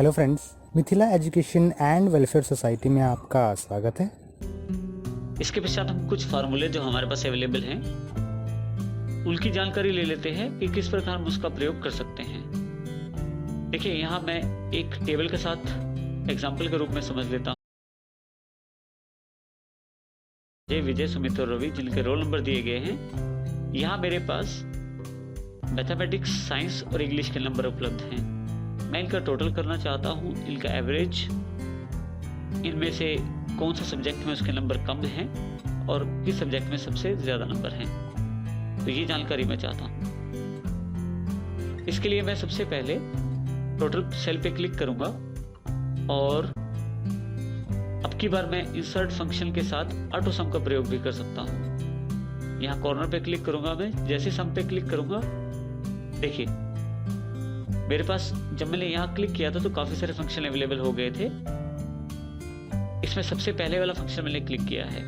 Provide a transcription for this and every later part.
Hello friends, Mithila education and welfare society में आपका स्वागत है। इसके पश्चात हम कुछ फार्मूले जो हमारे पास अवेलेबल हैं उनकी जानकारी ले लेते हैं कि किस प्रकार हम उसका प्रयोग कर सकते हैं। देखिए, यहाँ मैं एक टेबल के साथ एग्जाम्पल के रूप में समझ लेता हूँ। विजय, सुमित और रवि जिनके रोल नंबर दिए गए हैं, यहाँ मेरे पास मैथमेटिक्स, साइंस और इंग्लिश के नंबर उपलब्ध हैं। मैं इनका टोटल करना चाहता हूँ, इनका एवरेज, इनमें से कौन सा सब्जेक्ट में उसके नंबर कम हैं और किस सब्जेक्ट में सबसे ज़्यादा नंबर हैं, तो ये जानकारी मैं चाहता हूँ। इसके लिए मैं सबसे पहले टोटल सेल पे क्लिक करूँगा और अब की बार मैं इंसर्ट फंक्शन के साथ ऑटो सम का प्रयोग भी कर सकता हूँ। यहाँ कॉर्नर पे क्लिक करूँगा मैं, जैसे सम पे क्लिक करूँगा, देखिए मेरे पास जब मैंने यहाँ क्लिक किया था तो काफ़ी सारे फंक्शन अवेलेबल हो गए थे। इसमें सबसे पहले वाला फंक्शन मैंने क्लिक किया है।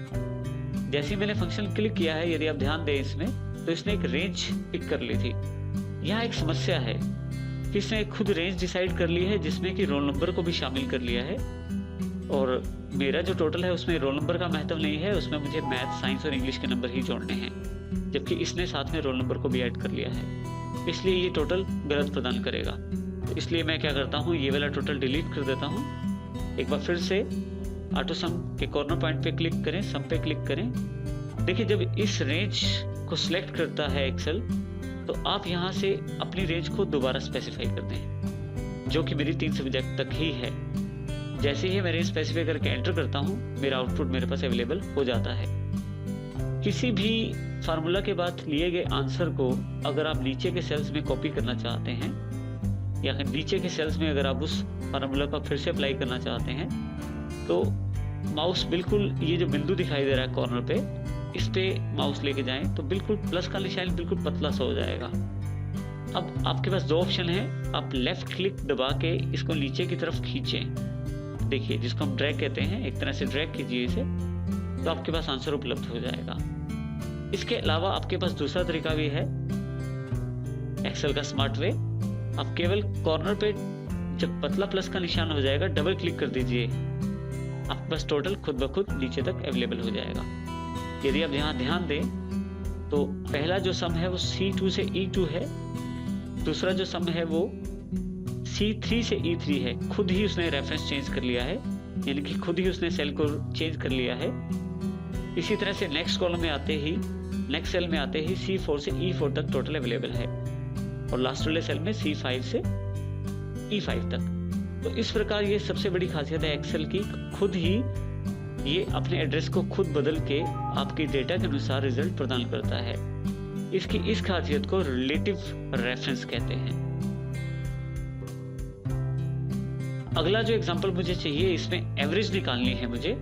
जैसे ही मैंने फंक्शन क्लिक किया है, यदि आप ध्यान दें इसमें, तो इसने एक रेंज पिक कर ली थी। यहाँ एक समस्या है कि इसने खुद रेंज डिसाइड कर ली है जिसमें कि रोल नंबर को भी शामिल कर लिया है, और मेरा जो टोटल है उसमें रोल नंबर का महत्व नहीं है, उसमें मुझे मैथ, साइंस और इंग्लिश के नंबर ही जोड़ने हैं, जबकि इसने साथ में रोल नंबर को भी ऐड कर लिया है। इसलिए ये टोटल गलत प्रदान करेगा। तो इसलिए मैं क्या करता हूँ, ये वाला टोटल डिलीट कर देता हूँ। एक बार फिर से ऑटो सम के कॉर्नर पॉइंट पे क्लिक करें, सम पे क्लिक करें। देखिए, जब इस रेंज को सिलेक्ट करता है एक्सेल, तो आप यहाँ से अपनी रेंज को दोबारा स्पेसिफाई कर दें, जो कि मेरी 3 सब्जेक्ट तक ही है। जैसे ही मैं रेंज स्पेसिफाई करके एंटर करता हूँ, मेरा आउटपुट मेरे पास अवेलेबल हो जाता है। किसी भी फार्मूला के बाद लिए गए आंसर को अगर आप नीचे के सेल्स में कॉपी करना चाहते हैं, या नीचे के सेल्स में अगर आप उस फार्मूला को फिर से अप्लाई करना चाहते हैं, तो माउस बिल्कुल ये जो बिंदु दिखाई दे रहा है कॉर्नर पे, इस पे माउस लेके जाएं तो बिल्कुल प्लस का निशान बिल्कुल पतला सा हो जाएगा। अब आपके पास 2 ऑप्शन है। आप लेफ्ट क्लिक दबा के इसको नीचे की तरफ खींचें, देखिए जिसको हम ड्रैग कहते हैं, एक तरह से ड्रैग कीजिए इसे, तो आपके पास आंसर उपलब्ध हो जाएगा। इसके अलावा आपके पास दूसरा तरीका भी है, एक्सेल का स्मार्ट वे। आप केवल कॉर्नर पे जब पतला प्लस का निशान हो जाएगा, डबल क्लिक कर दीजिए, आपके पास टोटल खुद ब खुद नीचे तक अवेलेबल हो जाएगा। यदि आप यहाँ ध्यान दें तो पहला जो सम है वो C2 से E2 है, दूसरा जो सम है वो C3 से E3 है। खुद ही उसने रेफरेंस चेंज कर लिया है, यानी कि खुद ही उसने सेल को चेंज कर लिया है। इसी तरह से नेक्स्ट कॉलम में आते ही, नेक्स्ट सेल में आते ही C4 से E4 तक टोटल अवेलेबल है, और लास्ट वाले सेल में C5 से E5 तक। तो इस प्रकार ये सबसे बड़ी खासियत है एक्सेल की, खुद ही ये अपने एड्रेस को खुद बदल के आपकी डेटा के अनुसार रिजल्ट प्रदान करता है। इसकी इस खासियत को रिलेटिव रेफरेंस कहते हैं। अगला जो एग्जांपल मुझे चाहिए, इसमें एवरेज निकालनी है मुझे,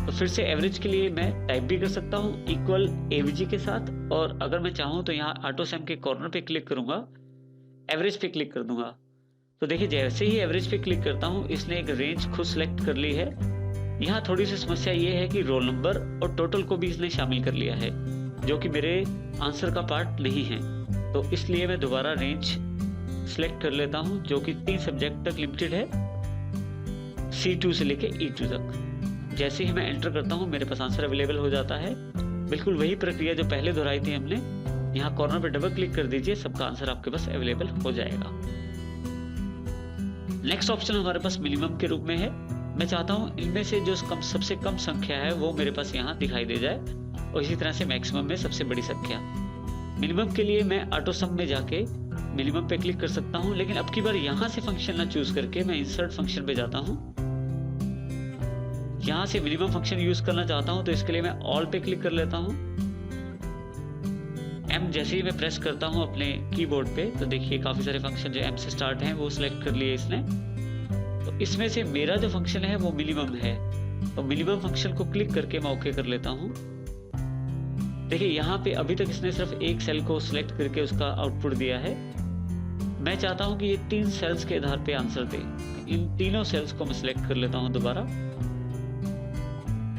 तो फिर से एवरेज के लिए मैं टाइप भी कर सकता हूँ इक्वल एवीजी के साथ, और अगर मैं चाहूँ तो यहाँ ऑटो सम के कॉर्नर पे क्लिक करूंगा, एवरेज पे क्लिक कर दूंगा। तो देखिए, जैसे ही एवरेज पे क्लिक करता हूँ, इसने एक रेंज खुद सेलेक्ट कर ली है। यहाँ थोड़ी सी समस्या ये है कि रोल नंबर और टोटल को भी इसने शामिल कर लिया है, जो कि मेरे आंसर का पार्ट नहीं है। तो इसलिए मैं दोबारा रेंज सेलेक्ट कर लेता हूँ, जो कि 3 सब्जेक्ट तक लिमिटेड है, C2 से लेके E2 तक। जैसे ही मैं एंटर करता हूँ, मेरे पास आंसर अवेलेबल हो जाता है। बिल्कुल वही प्रक्रिया जो पहले दोहराई थी हमने। यहाँ कॉर्नर पे डबल क्लिक कर दीजिए, सबका आंसर आपके पास अवेलेबल हो जाएगा। नेक्स्ट ऑप्शन हमारे पास मिनिमम के रूप में है। मैं चाहता हूँ इनमें से जो सबसे कम संख्या है वो मेरे पास यहाँ दिखाई दे जाए, और इसी तरह से मैक्सिमम में सबसे बड़ी संख्या। मिनिमम के लिए मैं ऑटो सम में जाके मिनिमम पे क्लिक कर सकता हूँ, लेकिन अब की बार यहाँ से फंक्शन ना चूज करके मैं इंसर्ट फंक्शन पे जाता हूँ। यहाँ से मिनिमम फंक्शन यूज करना चाहता हूँ, तो इसके लिए मैं ऑल पे क्लिक कर लेता हूँ। M जैसे ही मैं प्रेस करता हूँ अपने कीबोर्ड पे, तो देखिए काफी सारे फंक्शन जो M से स्टार्ट हैं वो सिलेक्ट कर लिए इसने। तो इसमें से मेरा जो फंक्शन है वो मिनिमम है, तो मिनिमम फंक्शन को क्लिक करके मैं ओके कर लेता हूँ। देखिए, यहाँ पे अभी तक इसने सिर्फ एक सेल को सिलेक्ट करके उसका आउटपुट दिया है। मैं चाहता हूँ कि ये 3 सेल्स के आधार पे आंसर दे। इन तीनों सेल्स को मैं सिलेक्ट कर लेता हूँ दोबारा।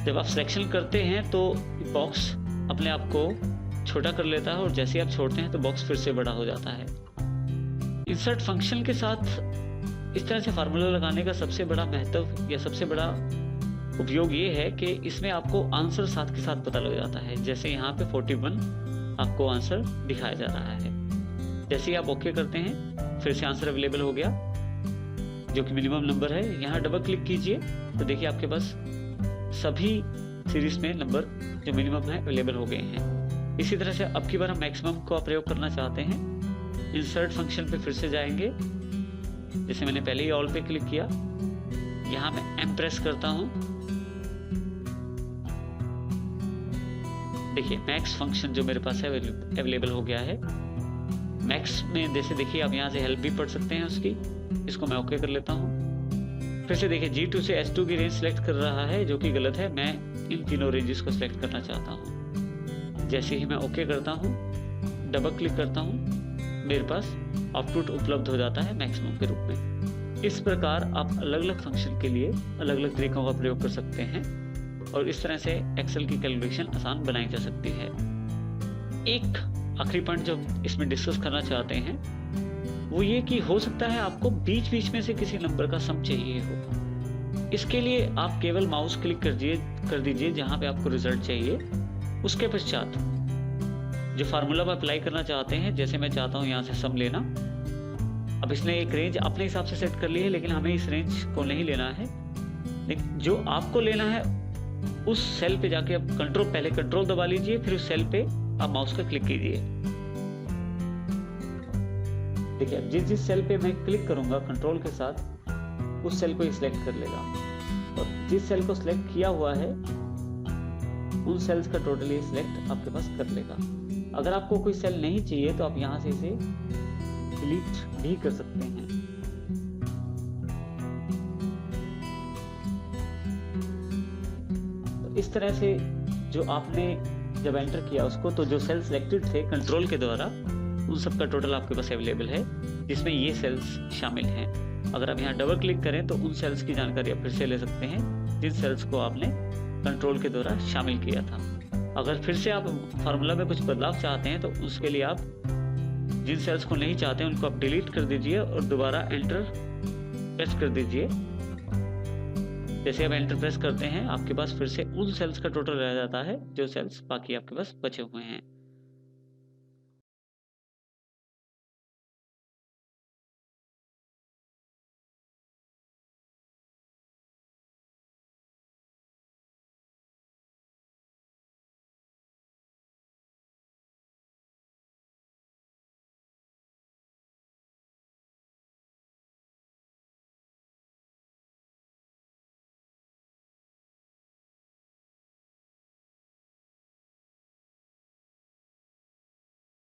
जब आप सिलेक्शन करते हैं तो बॉक्स अपने आप को छोटा कर लेता है, और जैसे आप छोड़ते हैं तो बॉक्स फिर से बड़ा हो जाता है। इंसर्ट फंक्शन के साथ इस तरह से फार्मूला लगाने का सबसे बड़ा महत्व या सबसे बड़ा उपयोग ये है कि इसमें आपको आंसर साथ के साथ पता लग जाता है। जैसे यहाँ पे 41 आपको आंसर दिखाया जा रहा है। जैसे ही आप ओके करते हैं फिर से आंसर अवेलेबल हो गया, जो कि मिनिमम नंबर है। यहाँ डबल क्लिक कीजिए तो देखिए आपके पास सभी सीरीज में नंबर जो मिनिमम है अवेलेबल हो गए हैं। इसी तरह से अब की बार हम मैक्सिमम का प्रयोग करना चाहते हैं। इंसर्ट फंक्शन पे फिर से जाएंगे, जैसे मैंने पहले ही ऑल पे क्लिक किया। यहाँ मैं एम प्रेस करता हूँ, देखिए मैक्स फंक्शन जो मेरे पास है अवेलेबल हो गया है। मैक्स में जैसे देखिए आप यहाँ से हेल्प भी पढ़ सकते हैं उसकी। इसको मैं ओके कर लेता हूँ। फिर से देखिए G2 से S2 की रेंज सेलेक्ट कर रहा है, जो कि गलत है। मैं इन तीनों रेंजेस को सिलेक्ट करना चाहता हूँ। जैसे ही मैं ओके करता हूँ, डबल क्लिक करता हूँ, मेरे पास आउटपुट उपलब्ध हो जाता है मैक्सिमम के रूप में। इस प्रकार आप अलग अलग फंक्शन के लिए अलग अलग तरीकों का प्रयोग कर सकते हैं और इस तरह से एक्सेल की कैलकुलेशन आसान बनाई जा सकती है। एक आखिरी पॉइंट जो इसमें डिस्कस करना चाहते हैं वो ये कि हो सकता है आपको बीच बीच में से किसी नंबर का सम चाहिए हो। इसके लिए आप केवल माउस क्लिक कर दीजिए जहां पे आपको रिजल्ट चाहिए। उसके पश्चात जो फार्मूला आप अप्लाई करना चाहते हैं, जैसे मैं चाहता हूं यहाँ से सम लेना। अब इसने एक रेंज अपने हिसाब से सेट कर ली है, लेकिन हमें इस रेंज को नहीं लेना है। लेकिन जो आपको लेना है उस सेल पे जाके आप पहले कंट्रोल दबा लीजिए, फिर उस सेल पे आप माउस का क्लिक कीजिए। देखिए अब जिस सेल पे मैं क्लिक करूंगा कंट्रोल के साथ, उस सेल को ही सिलेक्ट कर लेगा और जिस सेल को सिलेक्ट किया हुआ है उन सेल्स का टोटल ये सिलेक्ट आपके पास कर लेगा। अगर आपको कोई सेल नहीं चाहिए तो आप यहाँ से इसे डिलीट भी कर सकते हैं। तो इस तरह से जो आपने जब एंटर किया उसको, तो जो सेल सिलेक्टेड थे कंट्रोल के द्वारा, उन सब का टोटल आपके पास अवेलेबल है, जिसमें ये सेल्स शामिल हैं। अगर आप यहाँ डबल क्लिक करें तो उन सेल्स की जानकारी आप फिर से ले सकते हैं जिन सेल्स को आपने कंट्रोल के द्वारा शामिल किया था। अगर फिर से आप फार्मूला में कुछ बदलाव चाहते हैं तो उसके लिए आप जिन सेल्स को नहीं चाहते हैं उनको आप डिलीट कर दीजिए और दोबारा एंटर प्रेस कर दीजिए। जैसे आप एंटर प्रेस करते हैं आपके पास फिर से उन सेल्स का टोटल रह जाता है जो सेल्स बाकी आपके पास बचे हुए हैं।